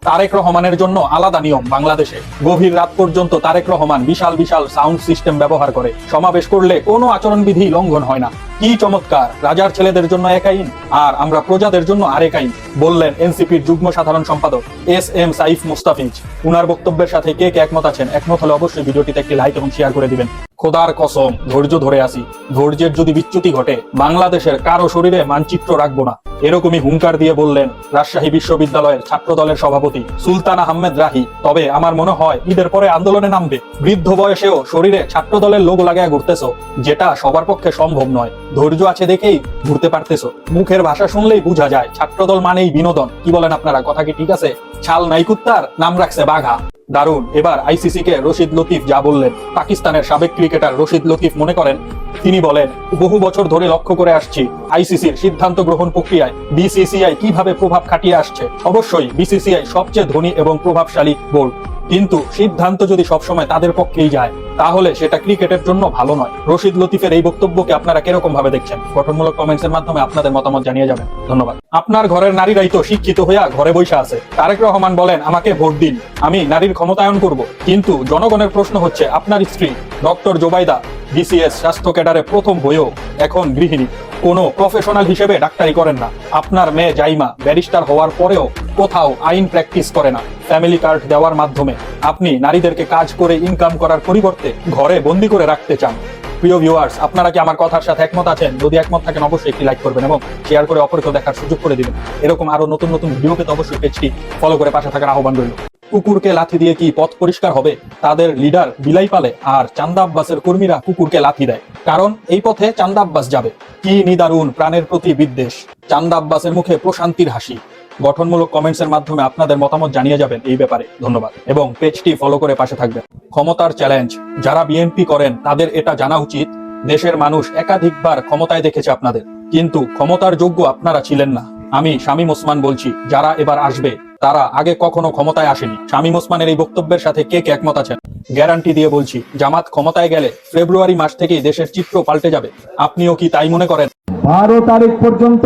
তারেক রহমানের জন্য আলাদা নিয়ম বাংলাদেশে। গভীর রাত পর্যন্ত তারেক রহমান বিশাল বিশাল সাউন্ড সিস্টেম ব্যবহার করে সমাবেশ করলে কোনো আচরণবিধি লঙ্ঘন হয় না। কি চমৎকার! রাজার ছেলেদের জন্য এক আইন আর আমরা প্রজাদের জন্য আরেক আইন, বললেন এনসিপির যুগ্ম সাধারণ সম্পাদক এস এম সাইফ মুস্তাফিজ। উনার বক্তব্যের সাথে কে কে একমত আছেন, একমত হলে অবশ্যই ভিডিওটিতে একটি লাইক এবং শেয়ার করে দিবেন। খোদার কসম, ধৈর্য ধরে আসি, ধৈর্যের যদি বিচ্যুতি ঘটে বাংলাদেশের কারো শরীরে মানচিত্র রাখবো না, এরকমই হুঙ্কার দিয়ে বললেন রাজশাহী বিশ্ববিদ্যালয়ের ছাত্র দলের সভাপতি সুলতান আহমেদ রাহি। তবে আমার মনে হয় ঈদের পরে আন্দোলনে নামবে। বৃদ্ধ বয়সেও শরীরে ছাত্র দলের লোগো লাগায় ঘুরতেছো, যেটা সবার পক্ষে সম্ভব নয়। ধৈর্য আছে দেখেই ঘুরতে পারতেছো। মুখের ভাষা শুনলেই বোঝা যায় ছাত্রদল মানেই বিনোদন। কি বলেন আপনারা, কথা কি ঠিক আছে? ছাল নাই কুত্তার, নাম রাখছে বাঘা। দারুণ। এবার আইসিসি কে রশিদ লতিফ যা বললেন। পাকিস্তানের সাবেক ক্রিকেটার রশিদ লতিফ মনে করেন, তিনি বলেন, বহু বছর ধরে লক্ষ্য করে আসছি আইসিসির সিদ্ধান্ত গ্রহণ প্রক্রিয়ায় বিসিসিআই কিভাবে প্রভাব খাটিয়ে আসছে। অবশ্যই বিসিসিআই সবচেয়ে ধনী এবং প্রভাবশালী বোর্ড, কিন্তু সিদ্ধান্ত যদি সবসময় তাদের পক্ষেই যায় তাহলে সেটা ক্রিকেটের জন্য ভালো নয়। রশিদ লতিফের এই বক্তব্যকে আপনারা কিরকম ভাবে দেখছেন? গঠনমূলক কমেন্টস এর মাধ্যমে আপনাদের মতামত জানিয়ে যাবেন। ধন্যবাদ। আপনার ঘরের নারীরাই তো শিক্ষিত হইয়া ঘরে বসে আছে। তারেক রহমান বলেন, আমাকে ভোট দিন, আমি নারীর ক্ষমতায়ন করব। কিন্তু জনগণের প্রশ্ন হচ্ছে, আপনার স্ত্রী ডক্টর জোবাইদা বিসিএস স্বাস্থ্য ক্যাডারে প্রথম হয়েও এখন গৃহিণী, কোনো প্রফেশনাল হিসেবে ডাক্তারি করেন না। আপনার মেয়ে জাইমা ব্যারিস্টার হওয়ার পরেও কোথাও আইন প্র্যাকটিস করে না। ফ্যামিলি কার্ড দেওয়ার মাধ্যমে আপনি নারীদেরকে কাজ করে ইনকাম করার পরিবর্তে ঘরে বন্দি করে রাখতে চান। প্রিয় ভিউয়ার্স, আপনারা কি আমার কথার সাথে একমত আছেন? যদি একমত থাকেন অবশ্যই একটি লাইক করবেন এবং শেয়ার করে অপরকে দেখার সুযোগ করে দিবেন। এরকম আরো নতুন নতুন ভিডিও পেতে অবশ্যই পেজটি ফলো করে পাশে থাকার আহ্বান রইল। কুকুরকে লাথি দিয়ে কি পথ পরিষ্কার হবে? তাদের লিডার বিলাই পালে আর চান্দা আব্বাসের কর্মীরা কুকুরকে লাথি দেয়, কারণ এই পথে চান্দা আব্বাস যাবে। কি নিদারুণ প্রাণের প্রতি বিদ্বেষ! চান্দা আব্বাসের মুখে প্রশান্তির হাসি। গঠনমূলক কমেন্টস এর মাধ্যমে আপনাদের মতামত জানিয়ে যাবেন এই ব্যাপারে। ধন্যবাদ এবং পেজটি ফলো করে পাশে থাকবেন। ক্ষমতার চ্যালেঞ্জ যারা বিএনপি করেন তাদের এটা জানা উচিত, দেশের মানুষ একাধিকবার ক্ষমতায় দেখেছে আপনাদের, কিন্তু ক্ষমতার যোগ্য আপনারা ছিলেন না। আমি শামীম ওসমান বলছি, যারা এবার আসবে তারা আগে কখনো ক্ষমতায় আসেনি। শামীম ওসমানের এই বক্তব্যের সাথে কে কে একমত আছেন? গ্যারান্টি দিয়ে বলছি, জামাত ক্ষমতায় গেলে ফেব্রুয়ারি মাস থেকেই দেশের চিত্র পাল্টে যাবে। আপনিও কি তাই মনে করেন? 12 তারিখ পর্যন্ত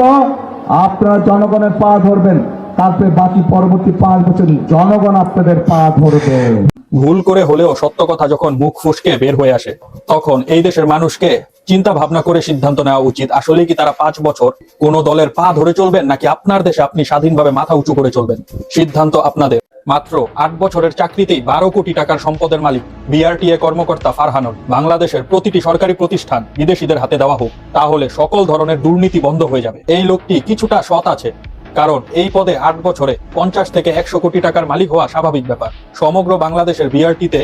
আপনারা জনগণের পা ধরবেন, তারপরে বাকি পরবর্তী 5 বছর জনগণ আপনাদের পা ধরবে। ভুল করে হলেও সত্য কথা যখন মুখ ফসকে বের হয়ে আসে, তখন এই দেশের মানুষকে চিন্তা ভাবনা করে সিদ্ধান্ত নেওয়া উচিত। আসলে কি তারা 5 বছর কোন দলের পা ধরে চলবেন, নাকি আপনার দেশে আপনি স্বাধীনভাবে মাথা উঁচু করে চলবেন? সিদ্ধান্ত আপনাদের। মাত্র 8 বছরের চাকরিতেই 12 কোটি টাকার সম্পদের মালিক বিআরটিএ কর্মকর্তা ফারহানুর। বাংলাদেশের প্রতিটি সরকারি প্রতিষ্ঠান বিদেশিদের হাতে দেওয়া হোক, তাহলে সকল ধরনের দুর্নীতি বন্ধ হয়ে যাবে। এই লোকটি কিছুটা সৎ আছে, কারণ এই পদে 8 বছরে 50 থেকে 100 কোটি টাকার মালিক হওয়া স্বাভাবিক ব্যাপার। সমগ্র বাংলাদেশের বিআরটিতে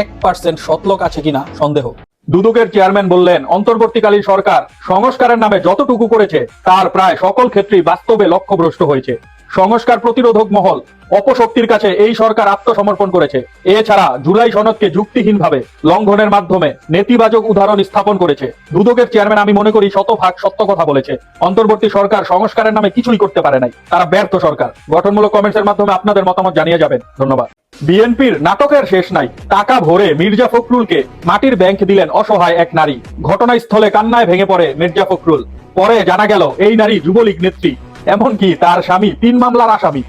1% সৎ লোক আছে কিনা সন্দেহ। দুদকের চেয়ারম্যান বললেন, অন্তর্বর্তীকালীন সরকার সংস্কারের নামে যতটুকু করেছে তার প্রায় সকল ক্ষেত্রেই বাস্তবে লক্ষ্যভ্রষ্ট হয়েছে। সংস্কার প্রতিরোধক মহল অপশক্তির কাছে এই সরকার আত্মসমর্পণ করেছে। এছাড়া জুলাই সনদকে যুক্তিহীনভাবে লঙ্ঘনের মাধ্যমে নেতিবাচক উদাহরণ স্থাপন করেছে। দুদকের চেয়ারম্যান আমি মনে করি শতভাগ সত্য কথা বলেছে। অন্তর্বর্তী সরকার সংস্কারের নামে কিছুই করতে পারে নাই, তারা ব্যর্থ সরকার। গঠনমূলক কমেন্টসের মাধ্যমে আপনাদের মতামত জানিয়ে যাবেন। ধন্যবাদ। বিএনপির নাটকের শেষ নাই। টাকা ভরে মির্জা ফখরুলকে মাটির ব্যাংক দিলেন অসহায় এক নারী। ঘটনাস্থলে কান্নায় ভেঙে পড়ে মির্জা ফখরুল। পরে জানা গেল এই নারী যুবলীগ নেত্রী, এমনকি তার স্বামী 3 মামলার আসামি।